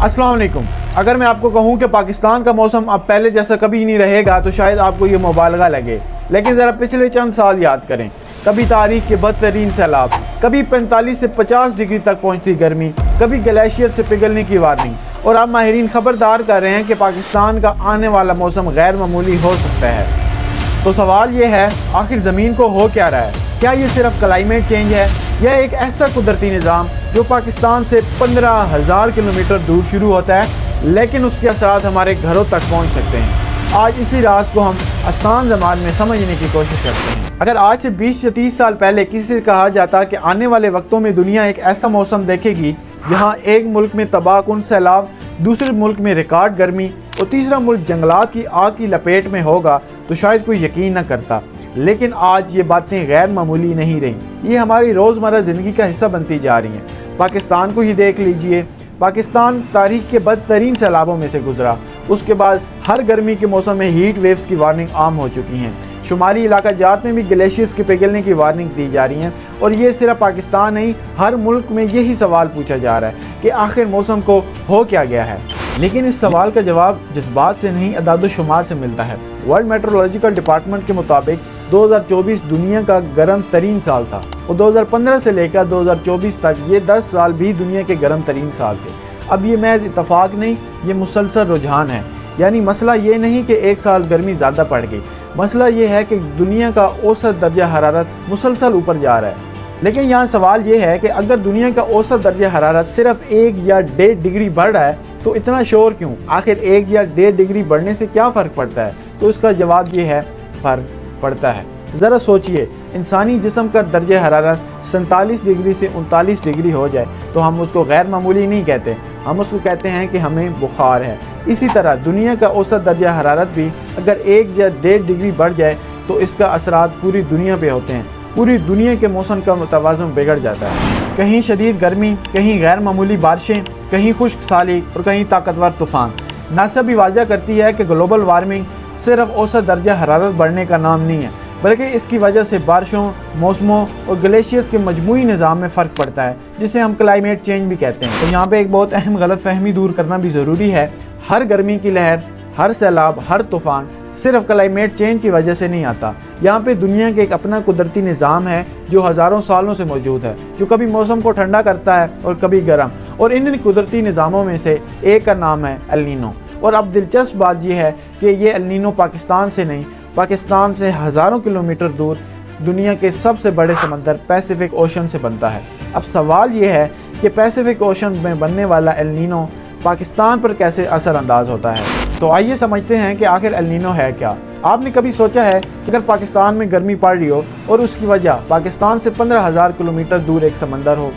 अस्सलाम वालेकुम। अगर मैं आपको कहूँ कि पाकिस्तान का मौसम अब पहले जैसा कभी नहीं रहेगा तो शायद आपको ये मुबालगा लगे, लेकिन ज़रा पिछले चंद साल याद करें। कभी तारीख के बदतरीन सैलाब, कभी 45 से 50 डिग्री तक पहुँचती गर्मी, कभी ग्लेशियर से पिघलने की वार्निंग, और अब माहिरीन खबरदार कर रहे हैं कि पाकिस्तान का आने वाला मौसम गैर मामूली हो सकता है। तो सवाल ये है, आखिर ज़मीन को हो क्या रहा है? क्या ये सिर्फ क्लाइमेट चेंज है या एक ऐसा कुदरती निज़ाम जो पाकिस्तान से 15,000 किलोमीटर दूर शुरू होता है लेकिन उसके असरात हमारे घरों तक पहुंच सकते हैं? आज इसी राज को हम आसान ज़बान में समझने की कोशिश करते हैं। अगर आज से 20 या 30 साल पहले किसी से कहा जाता कि आने वाले वक्तों में दुनिया एक ऐसा मौसम देखेगी जहाँ एक मुल्क में तबाहकुन सैलाब, दूसरे मुल्क में रिकॉर्ड गर्मी और तीसरा मुल्क जंगलात की आग की लपेट में होगा, तो शायद कोई यकीन न करता। लेकिन आज ये बातें गैर मामूली नहीं रहीं, ये हमारी रोज़मर्रा ज़िंदगी का हिस्सा बनती जा रही हैं। पाकिस्तान को ही देख लीजिए, पाकिस्तान तारीख के बदतरीन सैलाबों में से गुजरा। उसके बाद हर गर्मी के मौसम में हीट वेव्स की वार्निंग आम हो चुकी हैं। शुमाली इलाका जात में भी ग्लेशियर्स के पिघलने की वार्निंग दी जा रही हैं। और ये सिर्फ पाकिस्तान नहीं, हर मुल्क में यही सवाल पूछा जा रहा है कि आखिर मौसम को हो क्या गया है। लेकिन इस सवाल का जवाब जज्बात से नहीं, अदाद-ओ-शुमार से मिलता है। वर्ल्ड मेट्रोलॉजिकल डिपार्टमेंट के मुताबिक 2024 दुनिया का गर्म तरीन साल था और 2015 से लेकर 2024 तक ये 10 साल भी दुनिया के गर्म तरीन साल थे। अब ये महज इत्तफाक नहीं, ये मुसलसल रुझान है। यानी मसला ये नहीं कि एक साल गर्मी ज़्यादा पड़ गई, मसला ये है कि दुनिया का औसत दर्जा हरारत मुसलसल ऊपर जा रहा है। लेकिन यहाँ सवाल ये है कि अगर दुनिया का औसत दर्जा हरारत सिर्फ 1 या 1.5 डिग्री बढ़ रहा है तो इतना शोर क्यों? आखिर 1 या 1.5 डिग्री बढ़ने से क्या फ़र्क पड़ता है? तो इसका जवाब ये है, फ़र्क पड़ता है। ज़रा सोचिए, इंसानी जिस्म का दर्जा हरारत 47 डिग्री से 39 डिग्री हो जाए तो हम उसको गैर मामूली नहीं कहते, हम उसको कहते हैं कि हमें बुखार है। इसी तरह दुनिया का औसत दर्जा हरारत भी अगर 1 या 1.5 डिग्री बढ़ जाए तो इसका असरात पूरी दुनिया पे होते हैं। पूरी दुनिया के मौसम का तवाज़ुन बिगड़ जाता है। कहीं शदीद गर्मी, कहीं गैर मामूली बारिशें, कहीं खुश्क साली और कहीं ताकतवर तूफ़ान। नासा भी वाज़ह करती है कि ग्लोबल वार्मिंग सिर्फ औसत दर्जा हरारत बढ़ने का नाम नहीं है, बल्कि इसकी वजह से बारिशों, मौसमों और ग्लेशियर्स के मजमूई निज़ाम में फ़र्क पड़ता है, जिसे हम क्लाइमेट चेंज भी कहते हैं। तो यहाँ पे एक बहुत अहम गलतफहमी दूर करना भी ज़रूरी है। हर गर्मी की लहर, हर सैलाब, हर तूफ़ान सिर्फ क्लाइमेट चेंज की वजह से नहीं आता। यहाँ पे दुनिया के एक अपना कुदरती निज़ाम है जो हज़ारों सालों से मौजूद है, जो कभी मौसम को ठंडा करता है और कभी गर्म। और इन कुदरती निज़ामों में से एक का नाम है एल नीनो। और अब दिलचस्प बात यह है कि ये एल नीनो पाकिस्तान से नहीं, पाकिस्तान से हज़ारों किलोमीटर दूर दुनिया के सबसे बड़े समंदर पैसिफिक ओशन से बनता है। अब सवाल ये है कि पैसिफिक ओशन में बनने वाला एल नीनो पाकिस्तान पर कैसे असरअंदाज होता है। तो आइए समझते हैं कि आखिर एल नीनो है क्या। आपने कभी सोचा है कि अगर पाकिस्तान में गर्मी पड़ रही हो और उसकी वजह पाकिस्तान से 15,000 किलोमीटर दूर एक समंदर हो?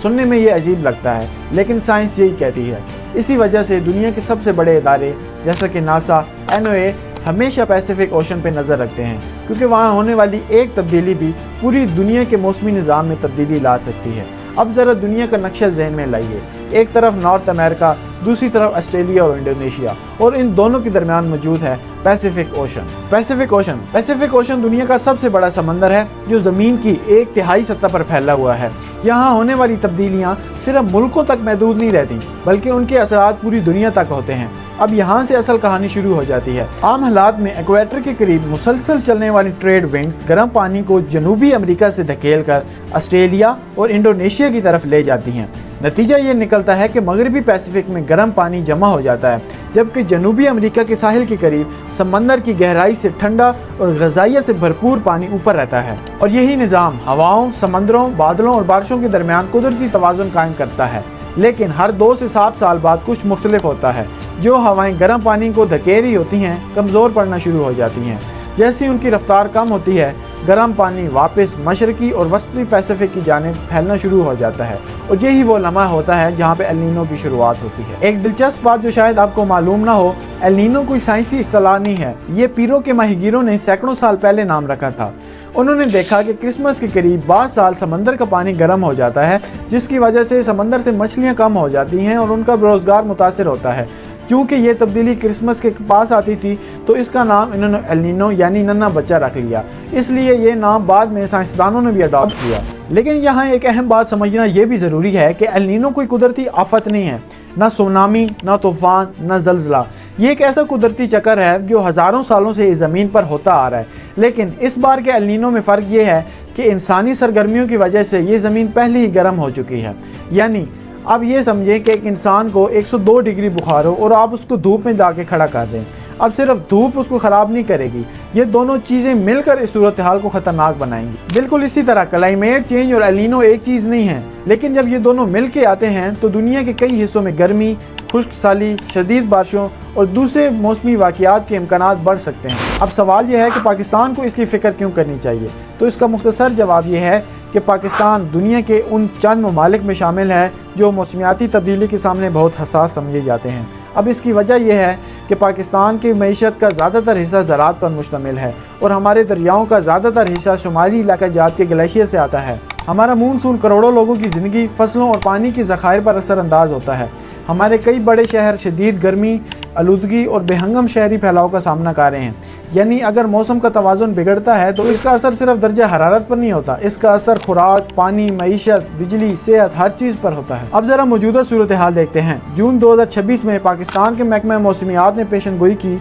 सुनने में ये अजीब लगता है, लेकिन साइंस यही कहती है। इसी वजह से दुनिया के सबसे बड़े इदारे जैसे कि नासा, NOAA हमेशा पैसिफिक ओशन पे नज़र रखते हैं, क्योंकि वहाँ होने वाली एक तब्दीली भी पूरी दुनिया के मौसमी निज़ाम में तब्दीली ला सकती है। अब ज़रा दुनिया का नक्शा ज़हन में लाइए। एक तरफ नॉर्थ अमेरिका, दूसरी तरफ ऑस्ट्रेलिया और इंडोनेशिया, और इन दोनों के दरमियान मौजूद है पैसिफिक ओशन। पैसिफिक ओशन दुनिया का सबसे बड़ा समंदर है जो ज़मीन की 1/3 सतह पर फैला हुआ है। यहाँ होने वाली तब्दीलियाँ सिर्फ मुल्कों तक महदूद नहीं रहती, बल्कि उनके असरात पूरी दुनिया तक होते हैं। अब यहाँ से असल कहानी शुरू हो जाती है। आम हालात में इक्वेटर के करीब मुसलसल चलने वाली ट्रेड विंड्स गर्म पानी को जनूबी अमेरिका से धकेल कर ऑस्ट्रेलिया और इंडोनेशिया की तरफ ले जाती हैं। नतीजा ये निकलता है कि मगरबी पैसिफिक में गर्म पानी जमा हो जाता है, जबकि जनूबी अमेरिका के साहिल के करीब समंदर की गहराई से ठंडा और ग़ज़ाइयत से भरपूर पानी ऊपर रहता है। और यही निज़ाम हवाओं, समंदरों, बादलों और बारिशों के दरमियान कुदरती तवाज़ुन कायम करता है। लेकिन हर 2 से 7 साल बाद कुछ मुख्तलिफ होता है। जो हवाएं गर्म पानी को धकेल रही होती हैं कमज़ोर पड़ना शुरू हो जाती हैं। जैसे उनकी रफ्तार कम होती है, गर्म पानी वापस मशरकी और वस्ती पैसिफिक की जानिब फैलना शुरू हो जाता है। और यही वो लम्हा होता है जहाँ पे एल नीनो की शुरुआत होती है। एक दिलचस्प बात जो शायद आपको मालूम ना हो, एल नीनो कोई साइंसी इस्तिलाह नहीं है। ये पीरो के माहिगीरों ने सैकड़ों साल पहले नाम रखा था। उन्होंने देखा कि क्रिसमस के करीब 12 साल समंदर का पानी गर्म हो जाता है, जिसकी वजह से समंदर से मछलियाँ कम हो जाती हैं और उनका रोज़गार मुतासर होता है। चूँकि ये तब्दीली क्रिसमस के पास आती थी तो इसका नाम इन्होंने एल नीनो यानी नन्हा बच्चा रख लिया, इसलिए ये नाम बाद में साइंसदानों ने भी अडॉप्ट किया। लेकिन यहाँ एक अहम बात समझना ये भी ज़रूरी है कि एल नीनो कोई कुदरती आफत नहीं है। ना सुनामी, ना तूफान, ना जलजला। ये एक ऐसा कुदरती चक्कर है जो हज़ारों सालों से इस ज़मीन पर होता आ रहा है। लेकिन इस बार के एल नीनो में फ़र्क ये है कि इंसानी सरगर्मियों की वजह से ये ज़मीन पहले ही गर्म हो चुकी है। यानी अब ये समझें कि एक इंसान को 102 डिग्री बुखार हो और आप उसको धूप में ला के खड़ा कर दें, अब सिर्फ धूप उसको ख़राब नहीं करेगी, ये दोनों चीज़ें मिलकर इस सूरत हाल को ख़तरनाक बनाएंगी। बिल्कुल इसी तरह क्लाइमेट चेंज और एल नीनो एक चीज़ नहीं है, लेकिन जब ये दोनों मिल के आते हैं तो दुनिया के कई हिस्सों में गर्मी, खुश्क साली, शदीद बारिशों और दूसरे मौसमी वाक़यात के इम्कानात बढ़ सकते हैं। अब सवाल यह है कि पाकिस्तान को इसकी फ़िक्र क्यों करनी चाहिए? तो इसका मुख्तसर जवाब यह है कि पाकिस्तान दुनिया के उन चंद ममालिक में शामिल है जो मौसमियाती तब्दीली के सामने बहुत हसास समझे जाते हैं। अब इसकी वजह यह है कि पाकिस्तान की मईशत का ज़्यादातर हिस्सा ज़राअत पर मुश्तमिल है और हमारे दरियाओं का ज़्यादातर हिस्सा शुमाली इलाका जात के ग्लेशियर से आता है। हमारा मानसून करोड़ों लोगों की ज़िंदगी, फसलों और पानी की ज़खायर पर असरअंदाज होता है। हमारे कई बड़े शहर शदीद गर्मी, आलूदगी और बेहंगम शहरी फैलाव का सामना कर रहे हैं। यानी अगर मौसम का तवाज़ुन बिगड़ता है तो इसका असर सिर्फ दर्जा हरारत पर नहीं होता, इसका असर खुराक, पानी, मईशत, बिजली, सेहत, हर चीज़ पर होता है। अब ज़रा मौजूदा सूरत हाल देखते हैं। जून 2026 में पाकिस्तान के महकमा मौसमियात ने पेशन गोई की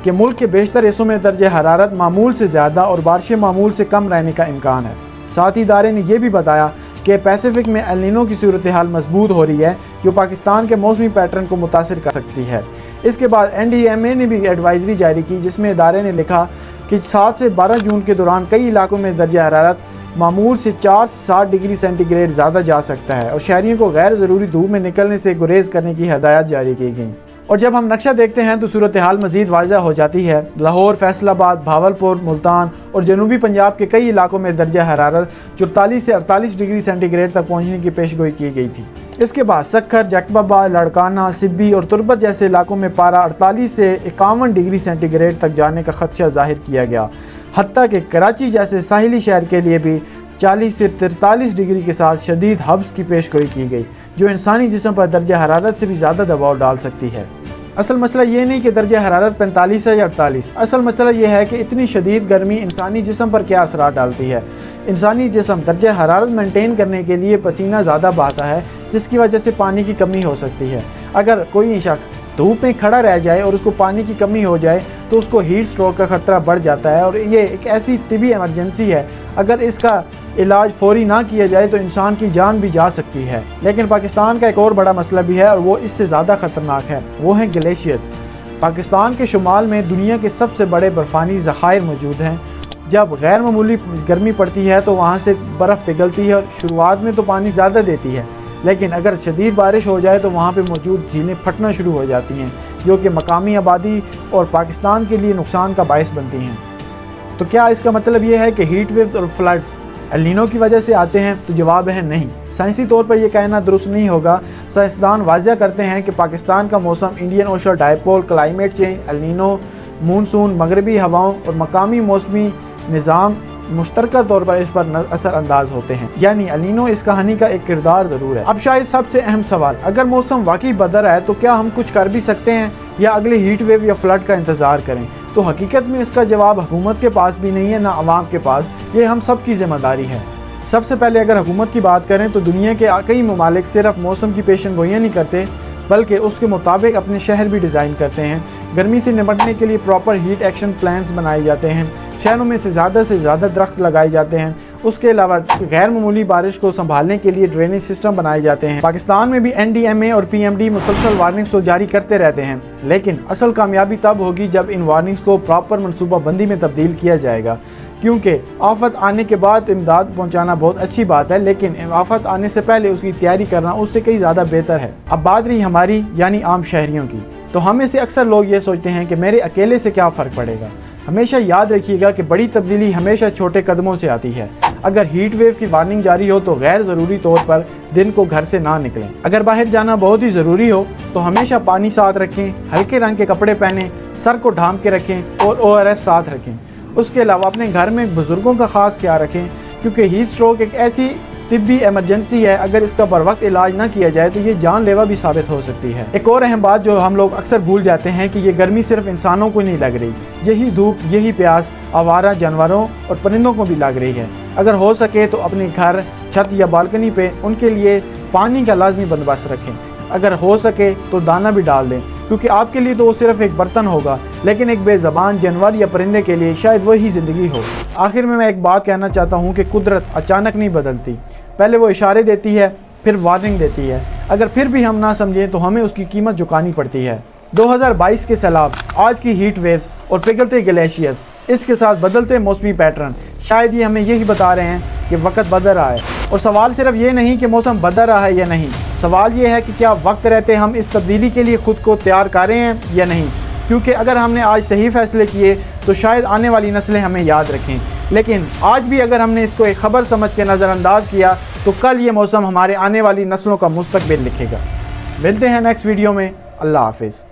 कि मुल्क के बेशतर हिस्सों में दर्जा हरारत मामूल से ज़्यादा और बारिशें मामूल से कम रहने का इम्कान है। साथ ही इदारे ने यह भी बताया कि पैसिफिक में एल नीनो की सूरत हाल मजबूत हो रही है जो पाकिस्तान के मौसमी पैटर्न को मुतासिर कर सकती है। इसके बाद NDMA ने भी एडवाइजरी जारी की जिसमें इदारे ने लिखा कि 7 से 12 जून के दौरान कई इलाकों में दर्जा हरारत मामूल से 4 से 7 डिग्री सेंटीग्रेड ज़्यादा जा सकता है और शहरियों को गैर ज़रूरी धूप में निकलने से गुरेज करने की हदायत जारी की गई। और जब हम नक्शा देखते हैं तो सूरत हाल मज़ीद वाज़ह हो जाती है। लाहौर, फैसलाबाद, भावलपुर, मुल्तान और जनूबी पंजाब के कई इलाकों में दर्जा हरारत 44 से 48 डिग्री सेंटीग्रेड तक पहुँचने की पेशगोई की गई थी। इसके बाद सक्खर, जैकबाबाद, लड़काना, सिब्बी और तुर्बत जैसे इलाकों में पारा 48 से 51 डिग्री सेंटीग्रेड तक जाने का खदशा जाहिर किया गया। हत्ता कि कराची जैसे साहिली शहर के लिए भी 40 से 43 डिग्री के साथ शदीद हब्स की पेशगोई की गई जो इंसानी जिस्म पर दर्जा हरारत से भी ज़्यादा दबाव डाल सकती है। असल मसला ये नहीं कि दर्जा हरारत 45 है या 48, असल मसला ये है कि इतनी शदीद गर्मी इंसानी जिस्म पर क्या असरात डालती है। इंसानी जिस्म दर्जा हरारत मेंटेन करने के लिए पसीना ज़्यादा बहाता है जिसकी वजह से पानी की कमी हो सकती है। अगर कोई शख्स धूप में खड़ा रह जाए और उसको पानी की कमी हो जाए तो उसको हीट स्ट्रोक का ख़तरा बढ़ जाता है और ये एक ऐसी तिबी एमरजेंसी है, अगर इसका इलाज फौरी ना किया जाए तो इंसान की जान भी जा सकती है। लेकिन पाकिस्तान का एक और बड़ा मसला भी है और वो इससे ज़्यादा ख़तरनाक है, वो है ग्लेशियर। पाकिस्तान के शुमाल में दुनिया के सबसे बड़े बर्फ़ानी ज़खायर मौजूद हैं। जब गैर मामूली गर्मी पड़ती है तो वहाँ से बर्फ़ पिघलती है और शुरुआत में तो पानी ज़्यादा देती है, लेकिन अगर शदीद बारिश हो जाए तो वहाँ पे मौजूद झीलें फटना शुरू हो जाती हैं जो कि मकामी आबादी और पाकिस्तान के लिए नुकसान का बायस बनती हैं। तो क्या इसका मतलब ये है कि हीट वेव्स और फ्लड्स एल नीनो की वजह से आते हैं? तो जवाब है नहीं। साइंसी तौर पर यह कहना दुरुस्त नहीं होगा। साइंसदान वाज़ह करते हैं कि पाकिस्तान का मौसम Indian Ocean dipole, climate change, El Nino, monsoon, मगरबी हवाओं और मकामी मौसमी निज़ाम मुश्तरका तौर पर इस पर असरअंदाज होते हैं। यानी एल नीनो इस कहानी का एक किरदार ज़रूर है। अब शायद सबसे अहम सवाल, अगर मौसम वाकई बदल रहा है तो क्या हम कुछ कर भी सकते हैं या अगले हीट वेव या फ्लड का इंतज़ार करें? तो हकीकत में इसका जवाब हुकूमत के पास भी नहीं है ना आवाम के पास, ये हम सब की ज़िम्मेदारी है। सबसे पहले अगर हुकूमत की बात करें तो दुनिया के कई ममालिक सिर्फ मौसम की पेशन गोइयाँ नहीं करते बल्कि उसके मुताबिक अपने शहर भी डिज़ाइन करते हैं। गर्मी से निपटने के लिए प्रॉपर हीट एक्शन प्लान्स बनाए जाते हैं, शहरों में से ज़्यादा दरख्त लगाए जाते हैं। उसके अलावा गैर मामूली बारिश को संभालने के लिए ड्रेनेज सिस्टम बनाए जाते हैं। पाकिस्तान में भी NDMA और PMD मुसलसल वार्निंग्स तो जारी करते रहते हैं, लेकिन असल कामयाबी तब होगी जब इन वार्निंग्स को प्रॉपर मनसूबाबंदी में तब्दील किया जाएगा। क्योंकि आफत आने के बाद इमदाद पहुंचाना बहुत अच्छी बात है, लेकिन आफत आने से पहले उसकी तैयारी करना उससे कहीं ज़्यादा बेहतर है। अब बात रही हमारी यानी आम शहरियों की, तो हम में से अक्सर लोग ये सोचते हैं कि मेरे अकेले से क्या फ़र्क पड़ेगा। हमेशा याद रखिएगा कि बड़ी तब्दीली हमेशा छोटे कदमों से आती है। अगर हीट वेव की वार्निंग जारी हो तो गैर ज़रूरी तौर पर दिन को घर से ना निकलें। अगर बाहर जाना बहुत ही ज़रूरी हो तो हमेशा पानी साथ रखें, हल्के रंग के कपड़े पहनें, सर को ढांप के रखें और ORS साथ रखें। उसके अलावा अपने घर में बुज़ुर्गों का ख़ास ख्याल रखें क्योंकि हीट स्ट्रोक एक ऐसी तिब्बी एमरजेंसी है, अगर इसका बर वक्त इलाज ना किया जाए तो ये जानलेवा भी साबित हो सकती है। एक और अहम बात जो हम लोग अक्सर भूल जाते हैं कि ये गर्मी सिर्फ इंसानों को नहीं लग रही, यही धूप, यही प्यास आवारा जानवरों और परिंदों को भी लग रही है। अगर हो सके तो अपने घर, छत या बालकनी पे उनके लिए पानी का लाजमी बंदोबस्त रखें। अगर हो सके तो दाना भी डाल दें, क्योंकि आपके लिए तो वो सिर्फ एक बर्तन होगा, लेकिन एक बेज़बान जानवर या परिंदे के लिए शायद वही ज़िंदगी हो। आखिर में मैं एक बात कहना चाहता हूँ कि कुदरत अचानक नहीं बदलती, पहले वो इशारे देती है, फिर वार्निंग देती है। अगर फिर भी हम ना समझें तो हमें उसकी कीमत चुकानी पड़ती है। 2022 के सैलाब, आज की हीट वेव्स और पिघलते ग्लेशियर्स, इसके साथ बदलते मौसमी पैटर्न, शायद ये हमें यही बता रहे हैं कि वक्त बदल रहा है। और सवाल सिर्फ ये नहीं कि मौसम बदल रहा है या नहीं, सवाल ये है कि क्या वक्त रहते हम इस तब्दीली के लिए खुद को तैयार कर रहे हैं या नहीं। क्योंकि अगर हमने आज सही फैसले किए तो शायद आने वाली नस्लें हमें याद रखें, लेकिन आज भी अगर हमने इसको एक ख़बर समझ के नज़रअंदाज किया तो कल ये मौसम हमारे आने वाली नस्लों का मुस्तकबिल लिखेगा। मिलते हैं नेक्स्ट वीडियो में। अल्लाह हाफिज़।